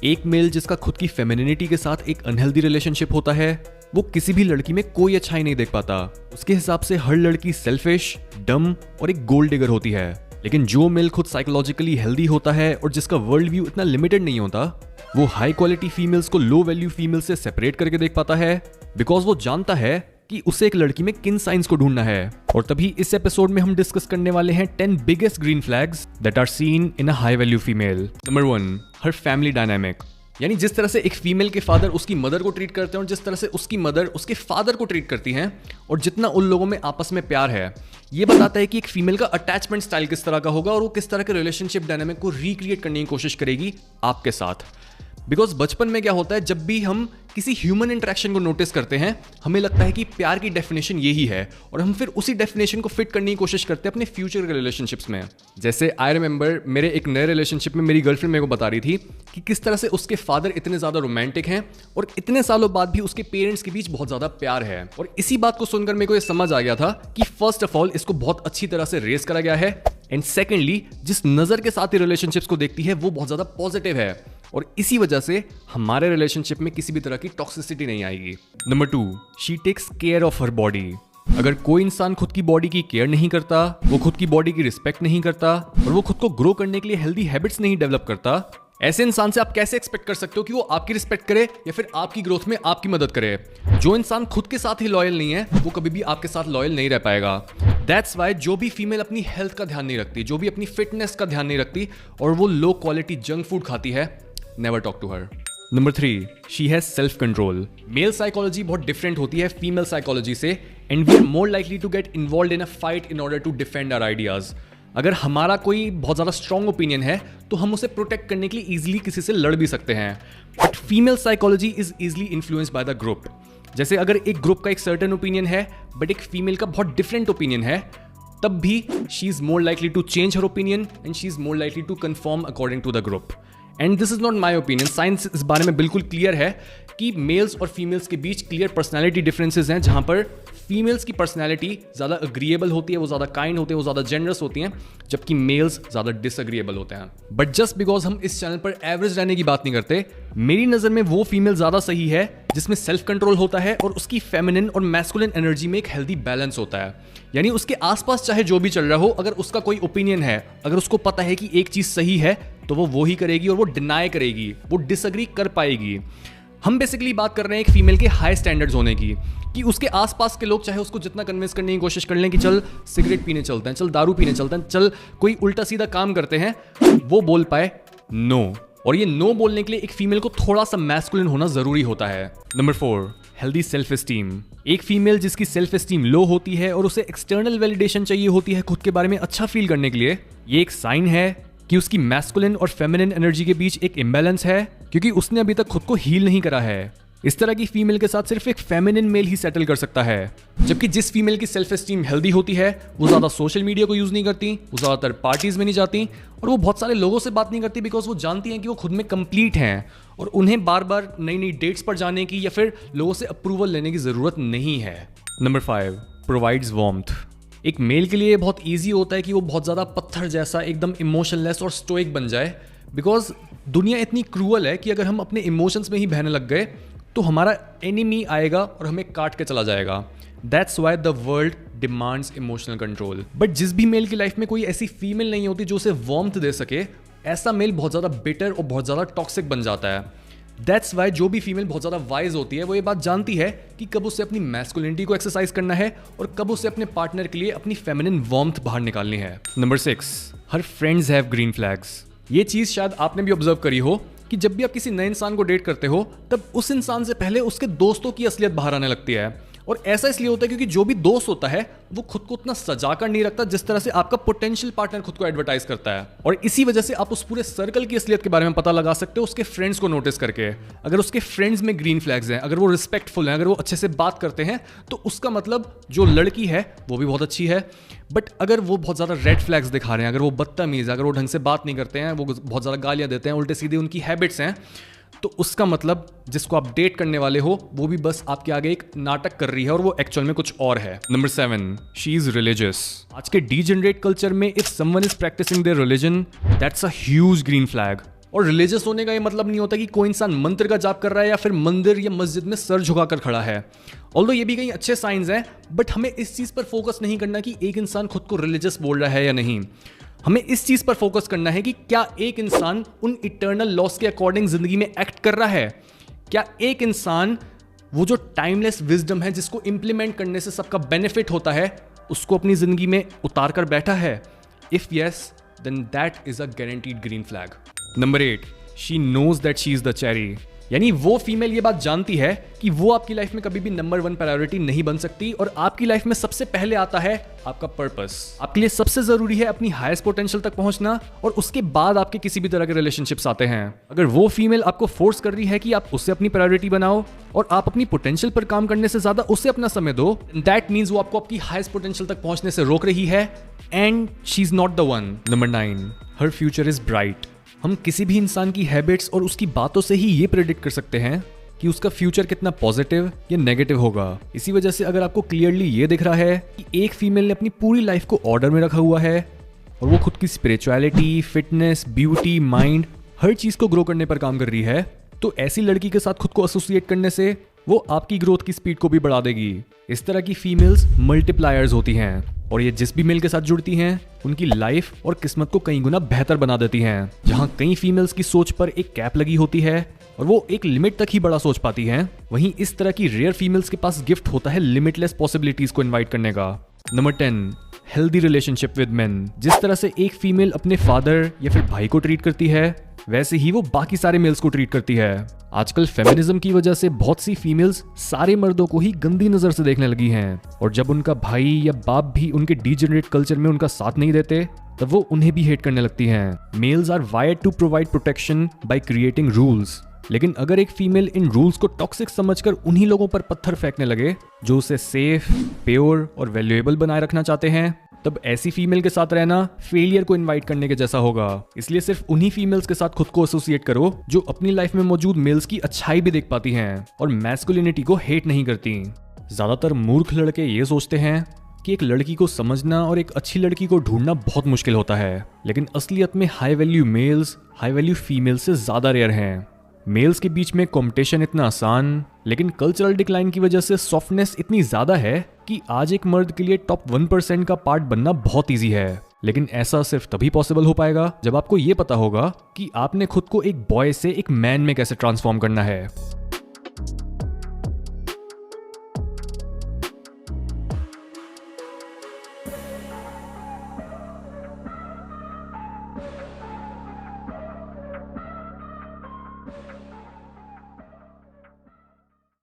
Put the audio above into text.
एक मेल जिसका खुद की फेमिनिटी के साथ एक अनहेल्दी रिलेशनशिप होता है, वो किसी भी लड़की में कोई अच्छाई नहीं देख पाता। उसके हिसाब से हर लड़की सेल्फिश, डम और एक गोल्ड डिगर होती है। लेकिन जो मेल खुद साइकोलॉजिकली हेल्दी होता है और जिसका वर्ल्ड व्यू इतना लिमिटेड नहीं होता, वो हाई क्वालिटी फीमेल्स को लो वैल्यू फीमेल से सेपरेट करके देख पाता है, बिकॉज वो जानता है कि उसे एक लड़की में किन साइंस को ढूंढना है। और तभी इस एपिसोड में हम डिस्कस करने वाले हैं 10 biggest green flags that are seen in a high value female. Number 1, her family dynamic. यानी जिस तरह से एक फीमेल के फादर उसकी मदर को ट्रीट करते हैं और जिस तरह से उसकी मदर उसके फादर को ट्रीट करती हैं, और जितना उन लोगों में आपस में प्यार है, ये बताता है कि एक फीमेल का अटैचमेंट स्टाइल किस तरह का होगा और वो किस तरह के रिलेशनशिप डायनामिक को रिक्रिएट करने की कोशिश करेगी आपके साथ। बिकॉज बचपन में क्या होता है, जब भी हम किसी ह्यूमन इंटरेक्शन को नोटिस करते हैं, हमें लगता है कि प्यार की डेफिनेशन यही है और हम फिर उसी डेफिनेशन को फिट करने की कोशिश करते हैं अपने फ्यूचर के रिलेशनशिप्स में। जैसे आई रिमेंबर मेरे एक नए रिलेशनशिप में मेरी गर्लफ्रेंड मेरे को बता रही थी कि किस तरह से उसके फादर इतने ज़्यादा रोमांटिक हैं और इतने सालों बाद भी उसके पेरेंट्स के बीच बहुत ज़्यादा प्यार है। और इसी बात को सुनकर मेरे को ये समझ आ गया था कि फर्स्ट ऑफ ऑल इसको बहुत अच्छी तरह से रेस करा गया है, एंड सेकेंडली जिस नज़र के साथ ही रिलेशनशिप्स को देखती है वो बहुत ज़्यादा पॉजिटिव है, और इसी वजह से हमारे रिलेशनशिप में किसी भी तरह की टॉक्सिसिटी नहीं आएगी। Number 2, she takes care of her body. अगर कोई इंसान खुद की बॉडी की केयर नहीं करता, वो खुद की बॉडी की रिस्पेक्ट नहीं करता और वो खुद को ग्रो करने के लिए हेल्दी हैबिट्स नहीं डेवलप करता, ऐसे इंसान से आप कैसे एक्सपेक्ट कर सकते हो कि वो आपकी रिस्पेक्ट करे या फिर आपकी ग्रोथ में आपकी मदद करे। जो इंसान खुद के साथ ही लॉयल नहीं है, वो कभी भी आपके साथ लॉयल नहीं रह पाएगा। दैट्स वाई जो भी फीमेल अपनी हेल्थ का ध्यान नहीं रखती, जो भी अपनी फिटनेस का ध्यान नहीं रखती और वो लो क्वालिटी जंक फूड खाती है, never talk to her. Number 3, she has self control. Male psychology बहुत डिफरेंट होती है फीमेल साइकोलॉजी से, and we are more likely to get involve in a fight in order to defend our ideas. अगर हमारा कोई बहुत ज़्यादा strong opinion है तो हम उसे प्रोटेक्ट करने के लिए ईजिली किसी से लड़ भी सकते हैं। But female psychology is easily influenced by the group. जैसे अगर एक ग्रुप का एक सर्टेन ओपिनियन है बट एक फीमेल का बहुत डिफरेंट ओपिनियन है, तब भी she is more likely to change her opinion and she is more likely to confirm according to the group. And this is not my opinion, science इस बारे में बिल्कुल क्लियर है कि मेल्स और फीमेल्स के बीच क्लियर पर्सनैलिटी डिफरेंसेस हैं, जहां पर फीमेल्स की पर्सनैलिटी ज़्यादा अग्रीएबल होती है, वो ज़्यादा काइंड होते हैं, वो ज़्यादा जेनरस होती हैं, जबकि मेल्स ज़्यादा डिसअग्रीएबल होते हैं। बट जस्ट बिकॉज हम इस चैनल पर एवरेज रहने की बात नहीं करते, मेरी नज़र में वो फीमेल ज़्यादा सही है जिसमें सेल्फ कंट्रोल होता है और उसकी फेमिनिन और मैस्कुलिन एनर्जी में एक हेल्दी बैलेंस होता है। यानी उसके आसपास चाहे जो भी चल रहा हो, अगर उसका कोई ओपिनियन है, अगर उसको पता है कि एक चीज़ सही है तो वो ही करेगी और वो डिनाई करेगी, वो डिसअग्री कर पाएगी। हम बेसिकली बात कर रहे हैं एक फीमेल के हाई स्टैंडर्ड्स होने की, कि उसके आसपास के लोग चाहे उसको जितना कन्विंस करने की कोशिश कर लें कि चल सिगरेट पीने चलते हैं, चल दारू पीने चलते हैं, चल कोई उल्टा सीधा काम करते हैं, वो बोल पाए नो। और ये नो बोलने के लिए एक फीमेल को थोड़ा सा मैस्कुलिन होना जरूरी होता है। Number 4, healthy self esteem. एक फीमेल जिसकी सेल्फ एस्टीम लो होती है और उसे एक्सटर्नल वैलिडेशन चाहिए होती है खुद के बारे में अच्छा फील करने के लिए, ये एक साइन है कि उसकी मैस्कुलिन और फेमिनिन एनर्जी के बीच एक इम्बैलेंस है, क्योंकि उसने अभी तक खुद को हील नहीं करा है। इस तरह की फीमेल के साथ सिर्फ एक फेमिनिन मेल ही सेटल कर सकता है। जबकि जिस फीमेल की सेल्फ एस्टीम हेल्दी होती है, वो ज़्यादा सोशल मीडिया को यूज़ नहीं करती, वो ज़्यादातर पार्टीज में नहीं जाती और वो बहुत सारे लोगों से बात नहीं करती, बिकॉज वो जानती हैं कि वो खुद में कंप्लीट हैं और उन्हें बार बार नई नई डेट्स पर जाने की या फिर लोगों से अप्रूवल लेने की ज़रूरत नहीं है। Number 5, provides warmth. एक मेल के लिए बहुत ईजी होता है कि वो बहुत ज़्यादा पत्थर जैसा एकदम इमोशनलेस और स्टोइक बन जाए, बिकॉज दुनिया इतनी क्रूअल है कि अगर हम अपने इमोशंस में ही बहने लग गए तो हमारा एनिमी आएगा और हमें काट के चला जाएगा। That's why the world demands emotional control. But जिस भी मेल की लाइफ में कोई ऐसी फीमेल नहीं होती जो उसे वार्मथ दे सके, ऐसा मेल बहुत ज़्यादा बिटर और बहुत ज़्यादा टॉक्सिक बन जाता है। दैट्स वाई जो भी फीमेल बहुत ज़्यादा वाइज होती है, वो ये बात जानती है कि कब उसे अपनी मैस्कुलिनिटी को एक्सरसाइज करना है और कब उसे अपने पार्टनर के लिए अपनी फेमिनिन वार्मथ बाहर निकालनी है। Number 6, her friends have green flags. ये चीज़ शायद आपने भी ऑब्जर्व करी हो कि जब भी आप किसी नए इंसान को डेट करते हो, तब उस इंसान से पहले उसके दोस्तों की असलियत बाहर आने लगती है। और ऐसा इसलिए होता है क्योंकि जो भी दोस्त होता है वो खुद को उतना सजा कर नहीं रखता जिस तरह से आपका पोटेंशियल पार्टनर खुद को एडवर्टाइज करता है। और इसी वजह से आप उस पूरे सर्कल की असलियत के बारे में पता लगा सकते हो उसके फ्रेंड्स को नोटिस करके। अगर उसके फ्रेंड्स में ग्रीन फ्लैग्स हैं, अगर वो रिस्पेक्टफुल हैं, अगर वो अच्छे से बात करते हैं, तो उसका मतलब जो लड़की है वो भी बहुत अच्छी है। बट अगर वो बहुत ज़्यादा रेड फ्लैग्स दिखा रहे हैं, अगर वो बदतमीज़ है, अगर वो ढंग से बात नहीं करते हैं, वो बहुत ज़्यादा गालियाँ देते हैं, उल्टे सीधे उनकी हैबिट्स हैं, तो उसका मतलब जिसको आप डेट करने वाले हो वो भी बस आपके आगे एक नाटक कर रही है और वो एक्चुअल में कुछ और है। Number 7, she is religious. आज के डीजेनरेट कल्चर में if someone is practicing their religion, that's a huge green flag. और रिलीजियस होने का ये मतलब नहीं होता कि कोई इंसान मंत्र का जाप कर रहा है या फिर मंदिर या मस्जिद में सर झुकाकर खड़ा है। ऑल्दो ये भी कई अच्छे साइंस हैं, बट हमें इस चीज़ पर फोकस नहीं करना कि एक इंसान खुद को रिलीजियस बोल रहा है या नहीं। हमें इस चीज़ पर फोकस करना है कि क्या एक इंसान उन इटर्नल लॉस के अकॉर्डिंग जिंदगी में एक्ट कर रहा है। क्या एक इंसान वो जो टाइमलेस विजडम है जिसको इंप्लीमेंट करने से सबका बेनिफिट होता है, उसको अपनी जिंदगी में उतार कर बैठा है। If yes, then that is a guaranteed green flag. Number 8, she knows that she is the cherry. यानी वो फीमेल ये बात जानती है कि वो आपकी लाइफ में कभी भी नंबर 1 प्रायोरिटी नहीं बन सकती और आपकी लाइफ में सबसे पहले आता है आपका पर्पस। आपके लिए सबसे जरूरी है अपनी हाईएस्ट पोटेंशियल तक पहुंचना और उसके बाद आपके किसी भी तरह के रिलेशनशिप्स आते हैं। अगर वो फीमेल आपको फोर्स कर रही है कि आप उसे अपनी प्रायोरिटी बनाओ और आप अपनी पोटेंशियल पर काम करने से ज्यादा उसे अपना समय दो, दैट मीन्स वो आपको आपकी हाईएस्ट पोटेंशियल तक पहुंचने से रोक रही है and she is not the one. Number 9, her future is bright. हम किसी भी इंसान की हैबिट्स और उसकी बातों से ही ये प्रेडिक्ट कर सकते हैं कि उसका फ्यूचर कितना पॉजिटिव या नेगेटिव होगा। इसी वजह से अगर आपको क्लियरली ये दिख रहा है कि एक फीमेल ने अपनी पूरी लाइफ को ऑर्डर में रखा हुआ है और वो खुद की स्पिरिचुअलिटी, फिटनेस, ब्यूटी, माइंड, हर चीज को ग्रो करने पर काम कर रही है, तो ऐसी लड़की के साथ खुद को एसोसिएट करने से वो आपकी ग्रोथ की स्पीड को भी बढ़ा देगी। इस तरह की फीमेल्स मल्टीप्लायर्स होती हैं और ये जिस भी मेल के साथ जुड़ती हैं उनकी लाइफ और किस्मत को कई गुना बेहतर बना देती हैं। जहां कई फीमेल्स की सोच पर एक कैप लगी होती है और वो एक लिमिट तक ही बड़ा सोच पाती हैं, वहीं इस तरह की रेयर फीमेल्स के पास गिफ्ट होता है लिमिटलेस पॉसिबिलिटीज को इनवाइट करने का। Number 10, healthy relationship with main. जिस तरह से एक फीमेल अपने फादर या फिर भाई को ट्रीट करती है, वैसे ही वो बाकी सारे मेल्स को ट्रीट करती है। आजकल फेमिनिज्म की वजह से बहुत सी फीमेल्स सारे मर्दों को ही गंदी नजर से देखने लगी हैं और जब उनका भाई या बाप भी उनके डीजेनरेट कल्चर में उनका साथ नहीं देते, तब वो उन्हें भी हेट करने लगती हैं। Males are wired to provide protection by creating rules, लेकिन अगर एक फीमेल इन रूल्स को टॉक्सिक समझकर उन्हीं लोगों पर पत्थर फेंकने लगे जो उसे सेफ, प्योर और वैल्यूएबल बनाए रखना चाहते हैं, तब ऐसी फीमेल के साथ रहना फेलियर को इनवाइट करने के जैसा होगा। इसलिए सिर्फ उन्हीं फीमेल्स के साथ खुद को एसोसिएट करो जो अपनी लाइफ में मौजूद मेल्स की अच्छाई भी देख पाती हैं और मैस्कुलिनिटी को हेट नहीं करती। ज्यादातर मूर्ख लड़के ये सोचते हैं कि एक लड़की को समझना और एक अच्छी लड़की को ढूंढना बहुत मुश्किल होता है, लेकिन असलियत में high value males high value female से ज्यादा रेयर हैं। मेल्स के बीच में कंपटीशन इतना आसान, लेकिन कल्चरल डिक्लाइन की वजह से सॉफ्टनेस इतनी ज्यादा है कि आज एक मर्द के लिए टॉप 1% का पार्ट बनना बहुत इजी है। लेकिन ऐसा सिर्फ तभी पॉसिबल हो पाएगा जब आपको ये पता होगा कि आपने खुद को एक बॉय से एक मैन में कैसे ट्रांसफॉर्म करना है।